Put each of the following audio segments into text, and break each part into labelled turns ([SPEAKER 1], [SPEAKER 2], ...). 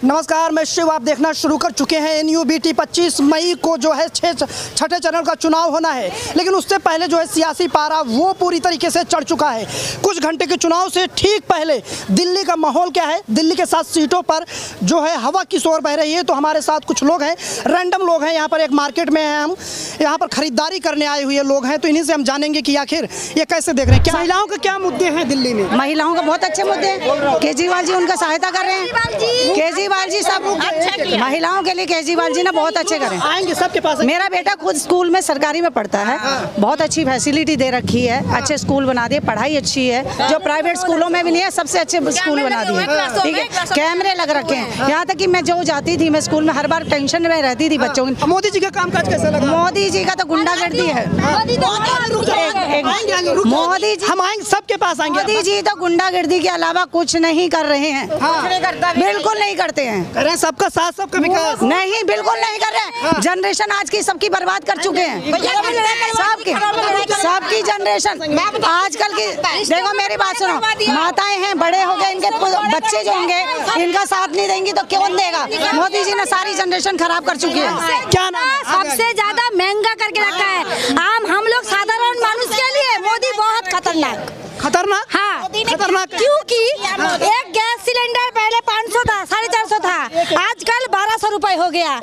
[SPEAKER 1] नमस्कार, मैं शिव। आप देखना शुरू कर चुके हैं NUBT। 25 मई को जो है छठे चरण का चुनाव होना है, लेकिन उससे पहले जो है सियासी पारा वो पूरी तरीके से चढ़ चुका है। कुछ घंटे के चुनाव से ठीक पहले दिल्ली का माहौल क्या है, दिल्ली के 7 सीटों पर जो है हवा की शोर बह रही है। तो हमारे साथ कुछ लोग हैं, रैंडम लोग हैं। यहाँ पर एक मार्केट में हैं, हम यहाँ पर खरीदारी करने आए हुए लोग हैं। तो इन्हीं से हम जानेंगे कि आखिर ये कैसे देख रहे हैं। क्या महिलाओं के क्या मुद्दे हैं दिल्ली में?
[SPEAKER 2] महिलाओं का बहुत अच्छे मुद्दे हैं। केजरीवाल जी उनका सहायता कर रहे हैं। केजरीवाल जी सब महिलाओं के लिए केजरीवाल जी ने बहुत अच्छे करे।
[SPEAKER 1] आएंगे सबके पास।
[SPEAKER 2] मेरा बेटा खुद स्कूल में सरकारी में पढ़ता है, बहुत अच्छी फैसिलिटी दे रखी है, अच्छे स्कूल बना दिए, पढ़ाई अच्छी है, जो प्राइवेट स्कूलों में भी नहीं है, सबसे अच्छे स्कूल बना दिए। ठीक है, कैमरे लग रखे हैं। यहाँ तक कि मैं जो जाती थी, मैं स्कूल में हर बार टेंशन में रहती थी बच्चों की।
[SPEAKER 1] मोदी जी का कामकाज कैसा लगा?
[SPEAKER 2] मोदी जी का तो गुंडागर्दी है। मोदी जी,
[SPEAKER 1] हम आएंगे सबके पास आएंगे।
[SPEAKER 2] मोदी जी तो गुंडागर्दी के अलावा कुछ नहीं कर रहे हैं। बिल्कुल नहीं करते हैं।
[SPEAKER 1] करें सबका साथ, सबका विकास।
[SPEAKER 2] नहीं, बिल्कुल नहीं कर रहे। जनरेशन आज की सबकी बर्बाद कर चुके हैं। सबकी जनरेशन आजकल की। देखो मेरी बात सुनो, माताएं हैं, बड़े हो गए, इनके बच्चे जो होंगे इनका साथ नहीं देंगी तो कौन देगा? मोदी जी ने सारी जनरेशन खराब कर चुकी है।
[SPEAKER 3] क्या सबसे ज्यादा महंगा करके रखा है। हम लोग साधारण मानुष के लिए मोदी बहुत खतरनाक। हाँ,
[SPEAKER 1] खतरनाक
[SPEAKER 3] क्योंकि एक गैस सिलेंडर पहले 500 था, 450 था, आजकल 1200 रुपए हो गया।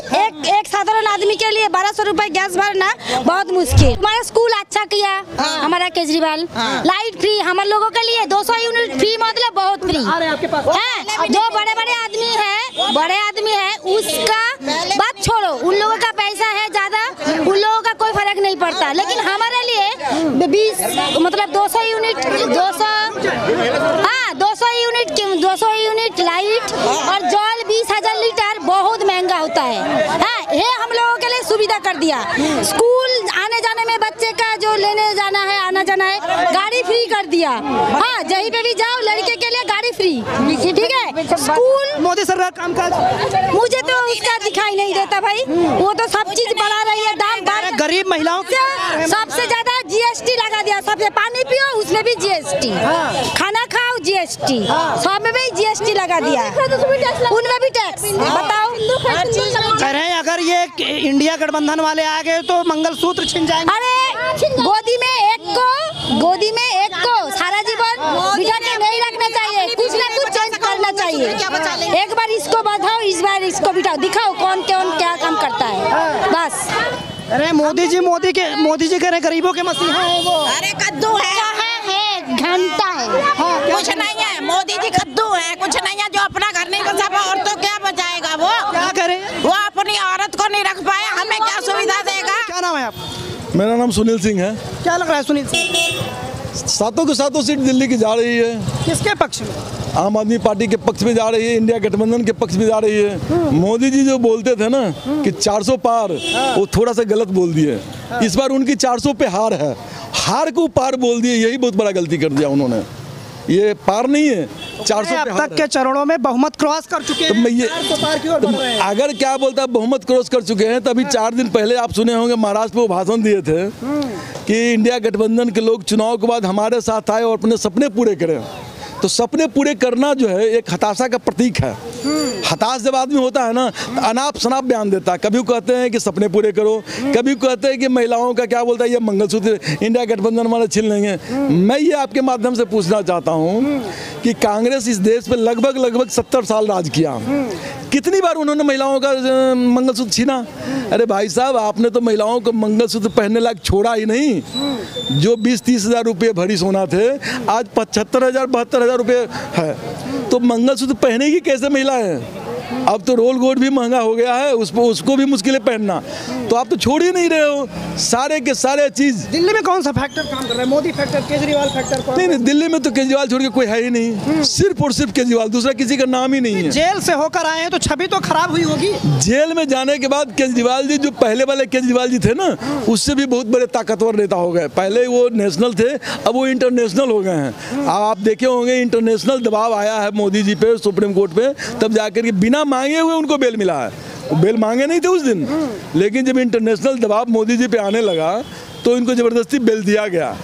[SPEAKER 3] एक साधारण आदमी के लिए 1200 रुपए गैस भरना बहुत मुश्किल। हमारा स्कूल अच्छा किया हमारा केजरीवाल। लाइट फ्री हम लोगों के लिए 200 यूनिट फ्री, मतलब बहुत फ्री है। जो बड़े बड़े आदमी है उसका बात छोड़ो, उन लोगों का पैसा है ज्यादा, उन लोगों का कोई फर्क नहीं पड़ता। लेकिन हमारे लिए 20 मतलब 200 यूनिट 200 यूनिट लाइट और जल 20,000 लीटर बहुत महंगा होता है। ये हम लोगों के लिए सुविधा कर दिया। स्कूल आने जाने में बच्चे का जो लेने जाना है, आना जाना है, गाड़ी फ्री कर दिया। हाँ, जहीं पे भी जाओ लड़के के लिए गाड़ी फ्री। ठीक है, स्कूल
[SPEAKER 1] मोदी सरकार कामकाज
[SPEAKER 3] मुझे तो उसका दिखाई नहीं देता भाई। वो तो सब चीज बढ़ा रही है, दाम बढ़।
[SPEAKER 1] गरीब महिलाओं
[SPEAKER 3] से सबसे ज्यादा GST लगा दिया। सबसे पानी पियो उसमें भी GST, खाना खाओ GST, सब में भी GST लगा दिया, उनमें भी टैक्स। बताओ,
[SPEAKER 1] कह रहे हैं अगर ये इंडिया गठबंधन वाले आ गए तो मंगलसूत्र छिन जाएंगे।
[SPEAKER 3] अरे गोदी में एक को सारा जीवन बिठा के नहीं रखना चाहिए, कुछ ना कुछ चेंज करना चाहिए। एक बार इसको बढ़ाओ, इस बार इसको बिठाओ, दिखाओ कौन क्या काम करता है, बस।
[SPEAKER 1] अरे मोदी जी कह रहे गरीबों के मसीहा है वो।
[SPEAKER 4] अरे कद्दू है,
[SPEAKER 3] घंटा है।
[SPEAKER 4] कुछ नहीं है। मोदी जी कद्दू है, कुछ नहीं है। जो अपना घर नहीं बचा और तो क्या बचाएगा वो?
[SPEAKER 1] क्या करे?
[SPEAKER 4] वो अपनी औरत को नहीं रख पाया, हमें क्या सुविधा देगा?
[SPEAKER 1] क्या नाम है आप?
[SPEAKER 5] मेरा नाम सुनील सिंह है।
[SPEAKER 1] क्या लग रहा है सुनील सिंह?
[SPEAKER 5] सातों के सातों सीट दिल्ली की जा रही है।
[SPEAKER 1] किसके पक्ष में?
[SPEAKER 5] आम आदमी पार्टी के पक्ष में जा रही है, इंडिया गठबंधन के पक्ष में जा रही है। मोदी जी जो बोलते थे ना कि 400 पार, वो थोड़ा सा गलत बोल दिए। इस बार उनकी 400 पे हार है, हार को पार बोल दिए, यही बहुत बड़ा गलती कर दिया उन्होंने। ये पार नहीं है, 400 पे
[SPEAKER 1] अब तक के चरणों में बहुमत क्रॉस कर चुके हैं।
[SPEAKER 5] तो मैं ये अगर क्या बोलता बहुमत क्रॉस कर चुके हैं, तभी 4 दिन पहले आप सुने होंगे महाराष्ट्र में वो भाषण दिए थे कि इंडिया गठबंधन के लोग चुनाव के बाद हमारे साथ आए और अपने सपने पूरे करें। तो सपने पूरे करना जो है एक हताशा का प्रतीक है। हताश जब आदमी होता है ना तो अनाप शनाप बयान देता है। कभी कहते हैं कि सपने पूरे करो, कभी कहते हैं कि महिलाओं का क्या बोलता है ये मंगलसूत्र इंडिया गठबंधन वाले छीन लेंगे। मैं ये आपके माध्यम से पूछना चाहता हूँ कि कांग्रेस इस देश पे लगभग 70 साल राज किया, कितनी बार उन्होंने महिलाओं का मंगलसूत्र छीना? अरे भाई साहब, आपने तो महिलाओं को मंगलसूत्र पहनने लायक छोड़ा ही नहीं। जो 20-30 हज़ार रुपये भरी सोना थे, आज 75,000 72,000 रुपये है। तो मंगलसूत्र पहनेगी कैसे महिला है? अब तो रोल गोल्ड भी महंगा हो गया है, उसको भी मुश्किल है पहनना। तो आप तो छोड़ ही नहीं रहे हो सारे के सारे चीज।
[SPEAKER 1] दिल्ली में कौन सा फैक्टर काम कर रहा है? Modi factor, Kejriwal factor?
[SPEAKER 5] नहीं, दिल्ली में तो केजरीवाल छोड़ के कोई है ही नहीं। सिर्फ और सिर्फ केजरीवाल, दूसरा किसी का नाम ही नहीं है।
[SPEAKER 1] जेल से होकर आए हैं तो छवि तो खराब हुई होगी।
[SPEAKER 5] जेल में जाने के बाद केजरीवाल जी, जो पहले वाले केजरीवाल जी थे ना, उससे भी बहुत बड़े ताकतवर नेता हो गए। पहले वो नेशनल थे, अब वो इंटरनेशनल हो गए हैं। आप देखे होंगे इंटरनेशनल दबाव आया है मोदी जी पे, सुप्रीम कोर्ट पे, तब जाकर के बिना मांगे हुए उनको बेल मिला है। वो बेल मांगे नहीं थे उस दिन, लेकिन जब इंटरनेशनल दबाव मोदी जी पे आने लगा तो इनको जबरदस्ती बेल दिया गया।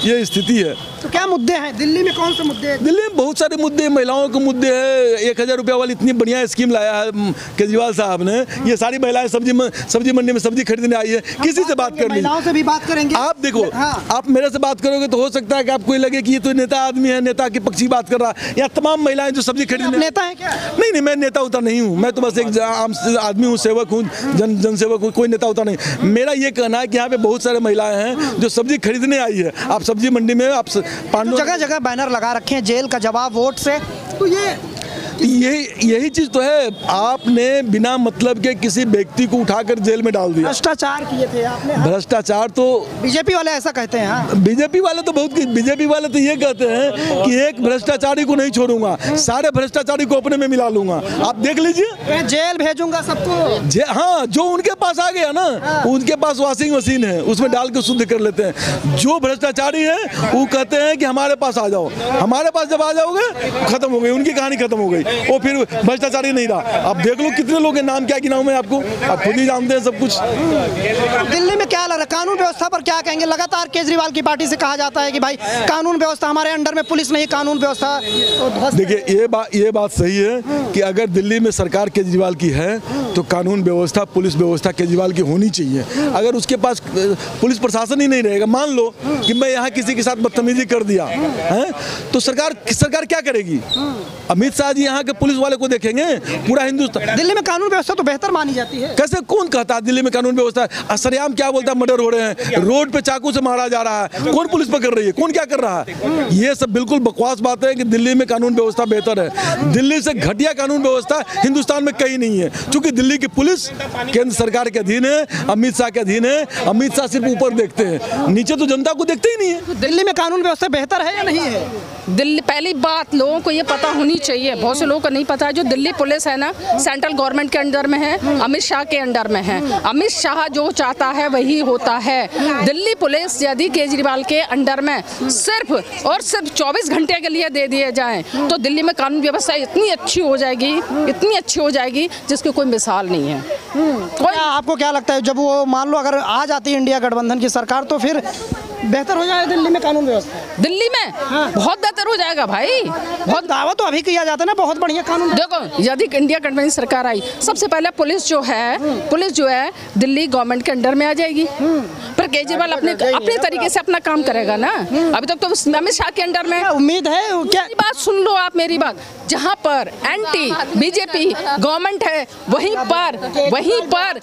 [SPEAKER 5] ये स्थिति है।
[SPEAKER 1] तो क्या मुद्दे हैं दिल्ली में, कौन से मुद्दे हैं?
[SPEAKER 5] दिल्ली में बहुत सारे मुद्दे, महिलाओं के मुद्दे हैं। 1000 रुपया वाली इतनी बढ़िया स्कीम लाया है केजरीवाल साहब ने। ये सारी महिलाएं सब्जी मंडी में सब्जी खरीदने आई है, किसी से बात कर लीजिए।
[SPEAKER 1] महिलाओं से भी बात करेंगे
[SPEAKER 5] आप। देखो आप मेरे से बात करोगे तो हो सकता है कि आपको ये लगे कि ये तो नेता आदमी है, नेता की पक्षी बात कर रहा है। यहाँ तमाम महिलाएं जो सब्जी खरीदने।
[SPEAKER 1] नेता है क्या?
[SPEAKER 5] नहीं, मैं नेता उता नहीं हूँ, मैं तो बस एक आम आदमी हूँ, सेवक हूँ, जनसेवक हूँ, कोई नेता उता नहीं। मेरा ये कहना है कि यहाँ पे बहुत सारे महिलाएं हैं जो सब्जी खरीदने आई है। आप सब्जी मंडी में आप
[SPEAKER 1] जगह जगह बैनर लगा रखे हैं, जेल का जवाब वोट से, तो
[SPEAKER 5] यही चीज तो है। आपने बिना मतलब के किसी व्यक्ति को उठाकर जेल में डाल दिया।
[SPEAKER 1] भ्रष्टाचार किए थे आपने।
[SPEAKER 5] भ्रष्टाचार तो
[SPEAKER 1] बीजेपी वाले ऐसा कहते हैं। हाँ,
[SPEAKER 5] बीजेपी वाले तो ये कहते हैं कि एक भ्रष्टाचारी को नहीं छोड़ूंगा, सारे भ्रष्टाचारी को अपने में मिला लूंगा। आप देख लीजिए,
[SPEAKER 1] जेल भेजूंगा सबको।
[SPEAKER 5] हाँ, जो उनके पास आ गया ना, उनके पास वॉशिंग मशीन है, उसमें डाल के शुद्ध कर लेते हैं। जो भ्रष्टाचारी है वो कहते हैं कि हमारे पास आ जाओ, हमारे पास जब आ जाओगे खत्म हो गई, उनकी कहानी खत्म हो गई, वो फिर भ्रष्टाचारी नहीं रहा। आप देख लो कितने लोग के नाम क्या गिनाऊं मैं आपको, आप खुद ही जानते हैं सब कुछ।
[SPEAKER 1] दिल्ली में क्या लग रहा है, कानून व्यवस्था पर क्या कहेंगे? लगातार केजरीवाल की पार्टी से कहा जाता है कि भाई कानून व्यवस्था हमारे अंडर में, पुलिस नहीं, कानून व्यवस्था।
[SPEAKER 5] देखिए ये बात सही है कि अगर दिल्ली में सरकार केजरीवाल की है तो कानून व्यवस्था, पुलिस व्यवस्था केजरीवाल की होनी चाहिए। अगर उसके पास पुलिस प्रशासन ही नहीं रहेगा, मान लो कि मैं यहाँ किसी के साथ बदतमीजी कर दिया है, तो सरकार क्या करेगी? अमित शाह जी यहाँ के पुलिस वाले को देखेंगे? पूरा हिंदुस्तान।
[SPEAKER 1] दिल्ली में कानून व्यवस्था तो बेहतर मानी जाती है।
[SPEAKER 5] कैसे? कौन कहता है दिल्ली में कानून व्यवस्था? सरेआम क्या बोलता है, मर्डर हो रहे हैं, रोड पे चाकू से मारा जा रहा है, कौन पुलिस पकड़ रही है, कौन क्या कर रहा है? ये सब बिल्कुल बकवास बात है कि दिल्ली में कानून व्यवस्था बेहतर है। दिल्ली से घटिया कानून व्यवस्था हिंदुस्तान में कहीं नहीं है, क्योंकि दिल्ली की पुलिस केंद्र सरकार के अधीन है, अमित शाह के अधीन है। अमित शाह सिर्फ ऊपर देखते हैं, नीचे तो जनता को देखते ही नहीं है।
[SPEAKER 1] दिल्ली में कानून व्यवस्था बेहतर है या नहीं है?
[SPEAKER 6] दिल्ली, पहली बात लोगों को ये पता होनी चाहिए, बहुत से लोगों को नहीं पता है। जो दिल्ली पुलिस है ना, सेंट्रल गवर्नमेंट के अंडर में है, अमित शाह के अंडर में है। अमित शाह जो चाहता है वही होता है। दिल्ली पुलिस यदि केजरीवाल के अंडर में सिर्फ और सिर्फ 24 घंटे के लिए दे दिए जाएं तो दिल्ली में कानून व्यवस्था इतनी अच्छी हो जाएगी जिसकी कोई मिसाल नहीं है।
[SPEAKER 1] आपको क्या लगता है, जब वो मान लो अगर आ जाती है इंडिया गठबंधन की सरकार तो फिर बेहतर हो जाए दिल्ली में कानून व्यवस्था?
[SPEAKER 6] दिल्ली में बहुत बेहतर हो जाएगा भाई।
[SPEAKER 1] बहुत दावा तो अभी किया जाता है ना, बहुत बढ़िया कानून।
[SPEAKER 6] देखो, यदि इंडिया गठबंधन सरकार आई, सबसे पहले पुलिस जो है दिल्ली गवर्नमेंट के अंडर में आ जाएगी। पर केजरीवाल अपने तरीके से अपना काम करेगा ना। अभी तक तो अमित शाह के अंडर में।
[SPEAKER 1] उम्मीद है क्या?
[SPEAKER 6] बात सुन लो आप मेरी बात, जहाँ पर एंटी बीजेपी गवर्नमेंट है वहीं पर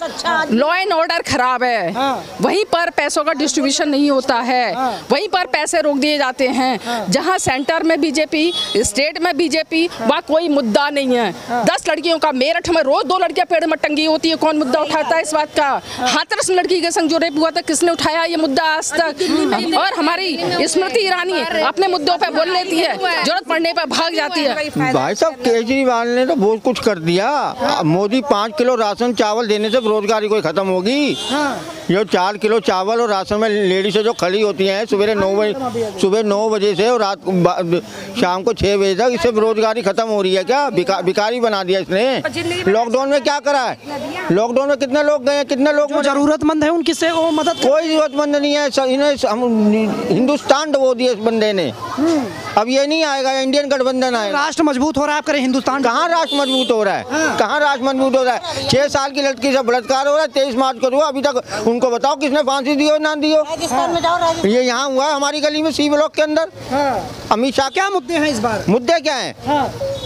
[SPEAKER 6] लॉ एंड ऑर्डर खराब है, वहीं पर पैसों का डिस्ट्रीब्यूशन नहीं होता है, वहीं पर पैसे रोक दिए जाते हैं। जहां सेंटर में बीजेपी, स्टेट में बीजेपी, वहाँ कोई मुद्दा नहीं है। 10 लड़कियों का मेरठ में रोज 2 लड़कियां पेड़ में टंगी होती है, कौन मुद्दा उठाता है इस बात का? हाथरस लड़की के संग जो रेप हुआ था, किसने उठाया ये मुद्दा आज तक? और हमारी स्मृति ईरानी अपने मुद्दों पर बोल लेती है, जरूरत पड़ने पर भाग जाती है।
[SPEAKER 7] भाई साहब, केजरीवाल ने तो बहुत कुछ कर दिया। मोदी 5 किलो राशन चावल देने से बेरोजगारी कोई खत्म होगी? जो 4 किलो चावल और राशन में लेडीज जो खड़ी होती हैं सुबह 9 बजे से और शाम को 6 बजे तक, इससे बेरोजगारी खत्म हो रही है क्या? भिखारी बना दिया इसने। लॉकडाउन में क्या करा है? लॉकडाउन में कितने लोग गए, कितने लोग
[SPEAKER 1] जरूरतमंद है उनकी से वो मदद?
[SPEAKER 7] कोई जरूरतमंद नहीं है, हिंदुस्तान डबो दिया इस बंदे ने। अब ये नहीं आएगा, इंडियन गठबंधन आएगा।
[SPEAKER 1] राष्ट्र मजबूत हो रहा है, आप करें हिंदुस्तान।
[SPEAKER 7] कहाँ राष्ट्र मजबूत हो रहा है? कहाँ राष्ट्र मजबूत हो रहा है? 6 साल की लड़की से बलात्कार हो रहा है, 23 मार्च को हुआ, अभी तक उनको बताओ किसने फांसी दी हो ना दी हो? ये यहाँ हुआ है हमारी गली में, सी ब्लॉक के अंदर। अमित शाह,
[SPEAKER 1] क्या मुद्दे हैं इस बार?
[SPEAKER 7] मुद्दे क्या है?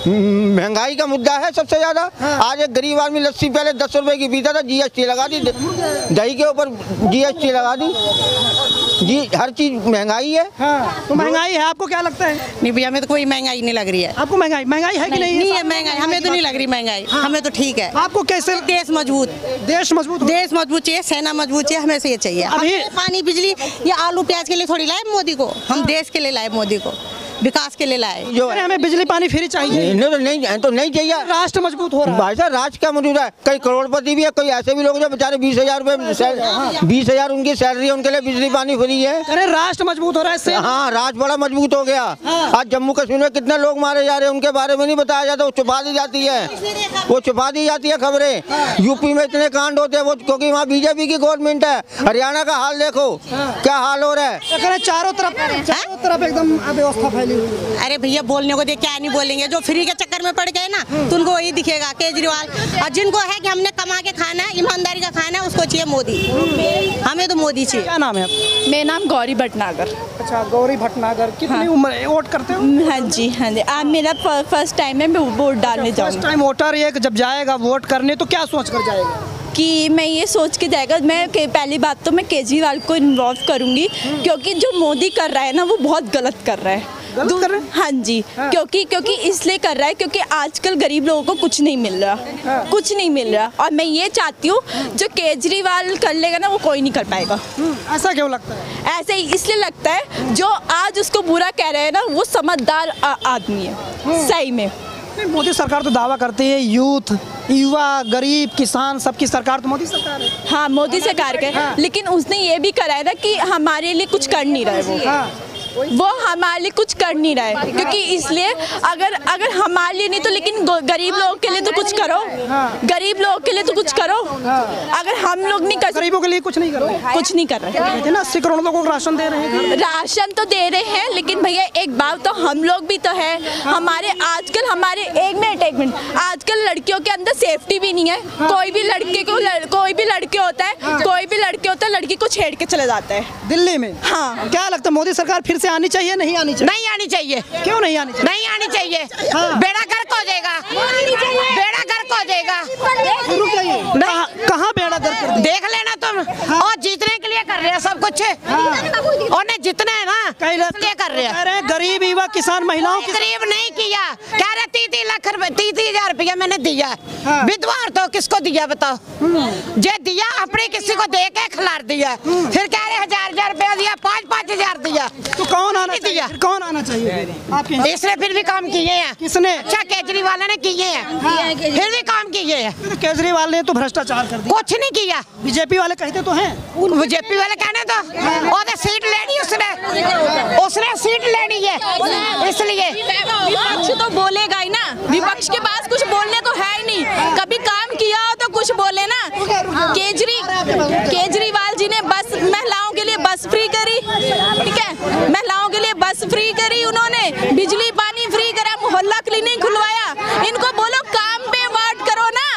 [SPEAKER 7] महंगाई का मुद्दा है सबसे ज्यादा। आज एक गरीब आदमी लस्सी पहले 10 रुपए की पीता था, GST लगा दी, दही के ऊपर GST लगा दी जी, हर चीज महंगाई है।
[SPEAKER 1] तो महंगाई है, आपको क्या लगता है?
[SPEAKER 2] नहीं भैया, हमें तो कोई महंगाई नहीं लग रही है।
[SPEAKER 1] आपको महंगाई है कि नहीं?
[SPEAKER 2] नहीं है महंगाई, हमें तो नहीं लग रही महंगाई, हमें तो ठीक है।
[SPEAKER 1] आपको कैसे?
[SPEAKER 2] देश मजबूत चाहिए, सेना मजबूत चाहिए, हमें से ये चाहिए।
[SPEAKER 1] अभी
[SPEAKER 2] पानी बिजली ये आलू प्याज के लिए थोड़ी लाए मोदी को, हम देश के लिए लाए मोदी को।
[SPEAKER 4] विकास के लिए लाए।
[SPEAKER 7] जो
[SPEAKER 1] अरे हमें बिजली पानी फ्री चाहिए,
[SPEAKER 7] इन्हें तो नहीं चाहिए।
[SPEAKER 1] राष्ट्र मजबूत हो रहा है।
[SPEAKER 7] भाई साहब राष्ट्र क्या मौजूद है, कई करोड़पति भी है, कोई ऐसे भी लोग जो बेचारे 20,000 रुपए 20,000 उनकी सैलरी है, उनके लिए बिजली पानी फ्री है।
[SPEAKER 1] अरे राष्ट्र मजबूत हो रहा है इससे।
[SPEAKER 7] हाँ, राष्ट्र बड़ा मजबूत हो गया। आज जम्मू कश्मीर में कितने लोग मारे जा रहे हैं, उनके बारे में नहीं बताया जाता, वो छुपा दी जाती है, वो छुपा दी जाती है खबरें। यूपी में इतने कांड होते हैं वो क्योंकि वहाँ बीजेपी की गवर्नमेंट है। हरियाणा का हाल देखो क्या हाल हो रहा है, चारों तरफ एकदम अव्यवस्था फैली हुई है।
[SPEAKER 4] अरे भैया बोलने को दे, क्या नहीं बोलेंगे, जो फ्री के चक्कर में पड़ गए ना तो उनको वही दिखेगा केजरीवाल। और जिनको है कि हमने कमा के खाना है, ईमानदारी का खाना है, उसको चाहिए मोदी। हमें तो मोदी चाहिए।
[SPEAKER 1] क्या नाम है आपका?
[SPEAKER 6] मेरा नाम गौरी भटनागर।
[SPEAKER 1] अच्छा, गौरी भटनागर, कितनी उम्र है, वोट करते हो?
[SPEAKER 6] हाँ जी हाँ जी, आज मेरा फर्स्ट टाइम है, मैं वोट डालने
[SPEAKER 1] फर्स्ट
[SPEAKER 6] जाऊँगी।
[SPEAKER 1] टाइम वोटर एक जब जाएगा वोट करने तो क्या सोच कर जाएगा?
[SPEAKER 6] कि मैं ये सोच के जाएगा, मैं पहली बात तो मैं केजरीवाल को इन्वॉल्व करूंगी, क्योंकि जो मोदी कर रहा है ना वो बहुत गलत कर रहा है।
[SPEAKER 1] गलत कर रहे हैं?
[SPEAKER 6] हाँ जी, क्योंकि इसलिए कर रहा है क्योंकि आजकल गरीब लोगों को कुछ नहीं मिल रहा, कुछ नहीं मिल रहा। और मैं ये चाहती हूँ जो केजरीवाल कर लेगा ना वो कोई नहीं कर पाएगा।
[SPEAKER 1] ऐसा क्यों लगता है?
[SPEAKER 6] ऐसे ही इसलिए लगता है, जो आज उसको बुरा कह रहे हैं ना वो समझदार आदमी है सही में।
[SPEAKER 1] मोदी सरकार तो दावा करती है यूथ, युवा, गरीब, किसान सबकी सरकार तो मोदी सरकार है।
[SPEAKER 6] हाँ, मोदी सरकार के, लेकिन उसने ये भी करा है ना कि हमारे लिए कुछ कर नहीं रहा है वो हमारे लिए कुछ कर नहीं रहा है, क्योंकि इसलिए अगर हमारे लिए नहीं तो लेकिन गरीब लोगों के लिए तो कुछ करो, गरीब लोगों के लिए तो कुछ करो। अगर हम लोग नहीं कर,
[SPEAKER 1] गरीबों के लिए कुछ नहीं कर रहे,
[SPEAKER 6] कुछ नहीं कर रहे
[SPEAKER 1] ना। 80 करोड़ लोगों को राशन दे रहे हैं,
[SPEAKER 6] राशन तो दे रहे हैं, लेकिन भैया एक बात तो हम लोग भी तो है, हमारे आजकल हमारे एक मिनट आजकल लड़कियों के अंदर सेफ्टी भी नहीं है। कोई भी लड़के होता है लड़की को छेड़ के चले जाता है
[SPEAKER 1] दिल्ली में।
[SPEAKER 6] हाँ,
[SPEAKER 1] क्या लगता है मोदी सरकार फिर से आनी चाहिए, नहीं आनी चाहिए?
[SPEAKER 4] नहीं आनी चाहिए।
[SPEAKER 1] क्यों नहीं आनी चाहिए?
[SPEAKER 4] नहीं आनी चाहिए, बेड़ा गर्क हो जाएगा, बेड़ा गर्क हो जाएगा।
[SPEAKER 1] रुक जाइए, कहाँ बेड़ा गर्क कर दिया?
[SPEAKER 4] देख लेना तुम। और जीतने के लिए कर रहे हैं सब कुछ, उन्हें जितने है ना इसलिए कर रहे हैं।
[SPEAKER 1] गरीब, युवा, किसान, महिलाओं की
[SPEAKER 4] गरीब नहीं किया, कह रहे 30 लाख रुपए 30,000 रुपया मैंने दिया। विधवा तो किसको दिया बताओ? जे दिया अपने किसी को दे के खिलार दिया, फिर कह रहे 1,000 रुपया दिया, 5,000 दिया।
[SPEAKER 1] तो कौन आना चाहिए? कौन आना चाहिए आपके?
[SPEAKER 4] इसने फिर भी काम किए हैं।
[SPEAKER 1] किसने?
[SPEAKER 4] अच्छा, केजरीवाल ने किए हैं, फिर भी काम किए हैं।
[SPEAKER 1] केजरीवाल ने तो भ्रष्टाचार कर दिया,
[SPEAKER 4] कुछ नहीं किया।
[SPEAKER 1] बीजेपी वाले कहते तो हैं,
[SPEAKER 4] बीजेपी वाले कहने तो और सीट लेनी उसने सीट लेनी है, इसलिए
[SPEAKER 6] विपक्ष तो बोलेगा ही ना। विपक्ष के पास कुछ बोलने को है ही नहीं, कभी काम किया हो तो कुछ बोले ना। केजरीवाल जी ने बस महिलाओं के लिए बस फ्री करी, ठीक है, महिलाओं के लिए बस फ्री करी उन्होंने, बिजली पानी फ्री करा, मोहल्ला क्लिनिक खुलवाया। इनको बोलो काम पे बात करो ना,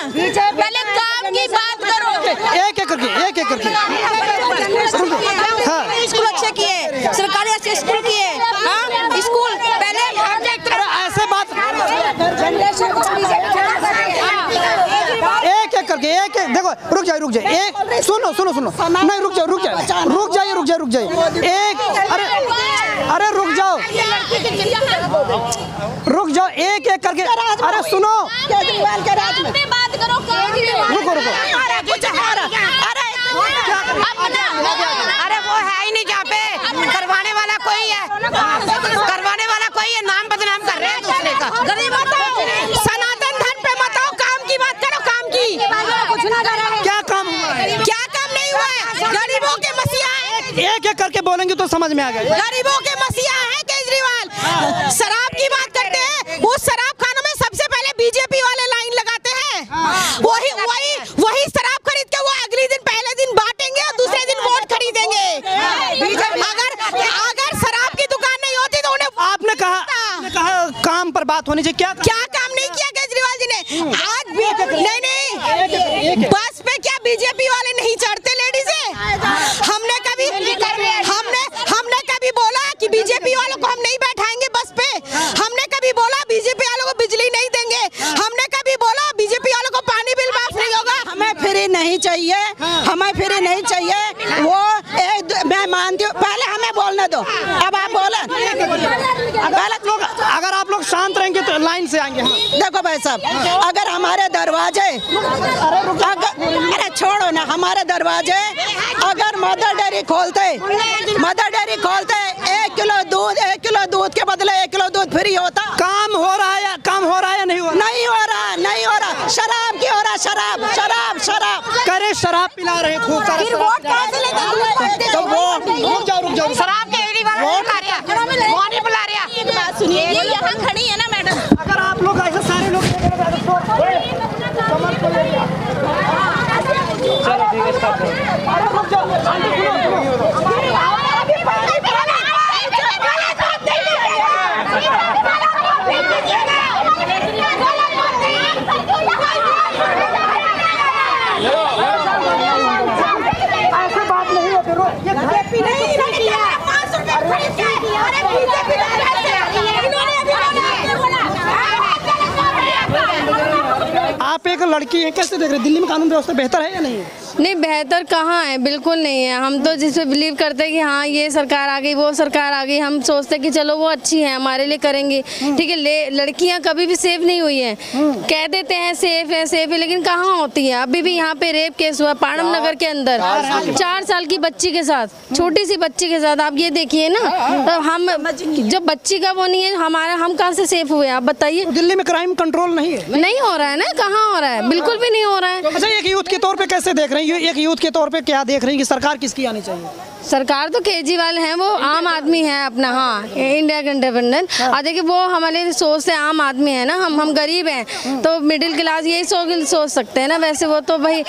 [SPEAKER 6] पहले काम की बात करो।
[SPEAKER 1] एक एक करके
[SPEAKER 3] स्कूल अच्छे किए, सरकारी अच्छे स्कूल किए। हाँ, स्कूल पहले
[SPEAKER 1] ऐसे बात एक करके एक देखो, रुक जाइए, एक सुनो नहीं, रुक जाइए एक, अरे रुक जाओ एक करके, अरे सुनो, रुको
[SPEAKER 4] अरे वो है ही नहीं जहाँ पे करवाने वाला कोई है, नाम बदनाम कर रहे हैं दूसरे का। सनातन धर्म पे मत आओ, काम की बात करो, काम की।
[SPEAKER 1] क्या काम हुआ है?
[SPEAKER 4] क्या काम नहीं हुआ है? गरीबों के मसीहा है।
[SPEAKER 1] एक करके बोलेंगे तो समझ में आ गया।
[SPEAKER 4] गरीबों के मसीहा है केजरीवाल। शराब की बात करते हैं, उस शराब खानों में सबसे पहले बीजेपी वाले लाइन लगाते हैं। वही शराब खरीद के वो अगले दिन पहले दिन बांटेंगे और दूसरे दिन वोट खरीदेंगे। अगर शराब की दुकान नहीं होती तो उन्हें, आपने
[SPEAKER 1] कहा काम पर बात होनी चाहिए। क्या
[SPEAKER 4] काम नहीं किया केजरीवाल जी ने? आज भी नहीं, बस पे क्या बीजेपी वाले नहीं चढ़ते लेडीज है? हमने कभी बोला कि बीजेपी वालों को हम नहीं बैठाएंगे बस पे? हमने कभी बोला बीजेपी वालों को बिजली नहीं देंगे? हमने कभी बोला बीजेपी वालों को पानी बिल माफ नहीं होगा?
[SPEAKER 2] हमें फ्री नहीं चाहिए, हमें फ्री नहीं चाहिए। वो मैं मानती हूँ, पहले हमें बोलने दो, अब आप बोले।
[SPEAKER 1] अगर आप लोग शांत रहेंगे तो लाइन से आएंगे।
[SPEAKER 2] देखो भाई साहब, अगर हमारे दरवाजे, अरे छोड़ो ना, हमारे दरवाजे अगर मदर डेयरी खोलते 1 किलो दूध के बदले 1 किलो
[SPEAKER 4] शराब की हो रहा, शराब शराब शराब।
[SPEAKER 1] करे शराब पिला रहे खूब सारा
[SPEAKER 4] फिर वोट कैसे लेते?
[SPEAKER 1] तो वो रुक जाओ
[SPEAKER 4] शराब केजरीवाल वोट आ रहा, वो नहीं बुला रहा। बात सुनिए, ये यहाँ खड़ी है ना मैडम।
[SPEAKER 1] अगर आप लोग ऐसे सारे लोग ऐसे बात नहीं होती। आप एक लड़की है, कैसे देख रहे हैं? दिल्ली में कानून व्यवस्था बेहतर है या नहीं?
[SPEAKER 8] नहीं, बेहतर कहाँ है, बिल्कुल नहीं है। हम तो जिसपे बिलीव करते हैं कि हाँ ये सरकार आ गई, वो सरकार आ गई, हम सोचते हैं कि चलो वो अच्छी है, हमारे लिए करेंगे, ठीक है। लड़कियां कभी भी सेफ नहीं हुई हैं। कह देते हैं सेफ है, लेकिन कहाँ होती है। अभी भी यहाँ पे रेप केस हुआ पाणम नगर के अंदर 4 साल की बच्ची के साथ, छोटी सी बच्ची के साथ। आप ये देखिए ना, तो हम जब बच्ची का वो नहीं है हमारा, हम कहाँ से सेफ हुए आप बताइए।
[SPEAKER 1] दिल्ली में क्राइम कंट्रोल नहीं है?
[SPEAKER 8] नहीं हो रहा है ना, कहाँ हो रहा है, बिल्कुल भी नहीं हो रहा है।
[SPEAKER 1] अच्छा, एक यूथ के तौर पे कैसे देख रहे हैं? एक यूथ के तौर पे क्या देख रहे हैं कि सरकार किसकी आनी चाहिए?
[SPEAKER 8] सरकार तो केजरीवाल है, वो आम आदमी है अपना, हाँ इंडिया का इंडिपेंडेंट। और देखिए वो हमारे सोच से आम आदमी है ना, हम गरीब हैं तो मिडिल क्लास यही सोच सकते हैं ना। वैसे वो तो भाई,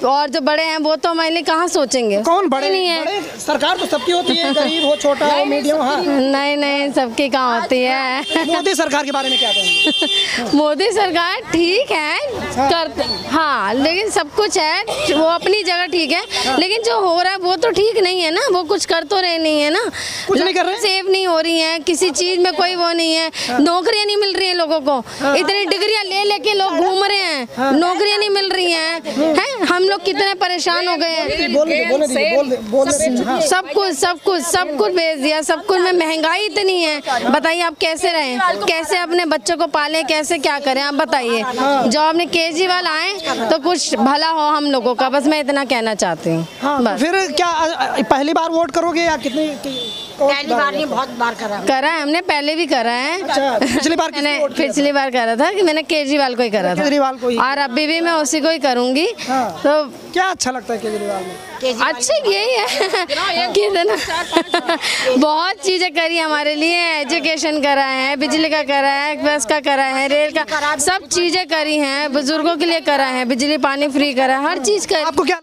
[SPEAKER 8] और जो बड़े हैं वो तो हमारे लिए कहाँ सोचेंगे।
[SPEAKER 1] कौन बड़े
[SPEAKER 8] नहीं है?
[SPEAKER 1] बड़े सरकार तो सबकी होती है, गरीब हो, छोटा हो, मीडियम। हाँ
[SPEAKER 8] नहीं, सबकी कहाँ होती है।
[SPEAKER 1] मोदी सरकार के बारे में क्या कहेंगे?
[SPEAKER 8] मोदी सरकार ठीक है, करते हाँ, लेकिन सब कुछ है, वो अपनी जगह ठीक है, लेकिन जो हो रहा है वो तो ठीक नहीं है ना। वो कुछ कर तो रहे नहीं है ना,
[SPEAKER 1] कुछ नहीं कर रहे,
[SPEAKER 8] सेव नहीं हो रही है, किसी चीज में कोई वो नहीं है, नौकरियां नहीं मिल रही है लोगों को। इतनी डिग्रियां ले लेके लोग घूम रहे हैं, नौकरियां नहीं मिल रही हैं। हम लोग कितने परेशान हो गए हैं। सब कुछ भेज दिया, सब कुछ में महंगाई इतनी है। बताइए आप कैसे रहें, कैसे अपने बच्चों को पालें, कैसे क्या करें आप बताइए। जो अपने केजरीवाल आए तो कुछ भला हो हम लोगों का, बस मैं इतना कहना चाहती हूँ। बस
[SPEAKER 1] फिर क्या पहली बार वोट करोगे या कितनी?
[SPEAKER 2] पहली बार नहीं, बहुत बार
[SPEAKER 8] करा है हमने, पहले भी करा है।
[SPEAKER 1] पिछली बार
[SPEAKER 8] पिछली बार करा था कि मैंने केजरीवाल को ही करा था,
[SPEAKER 1] केजरीवाल को ही।
[SPEAKER 8] और अभी भी मैं उसी को ही करूंगी। तो
[SPEAKER 1] क्या अच्छा लगता है केजरीवाल में?
[SPEAKER 8] अच्छा यही है कि बहुत चीजें करी हमारे लिए, एजुकेशन करा है, बिजली का करा है, बस का करा है, रेल का, सब चीजें करी हैं, बुजुर्गों के लिए करा है, बिजली पानी फ्री करा है, हर चीज करी।
[SPEAKER 1] आपको क्या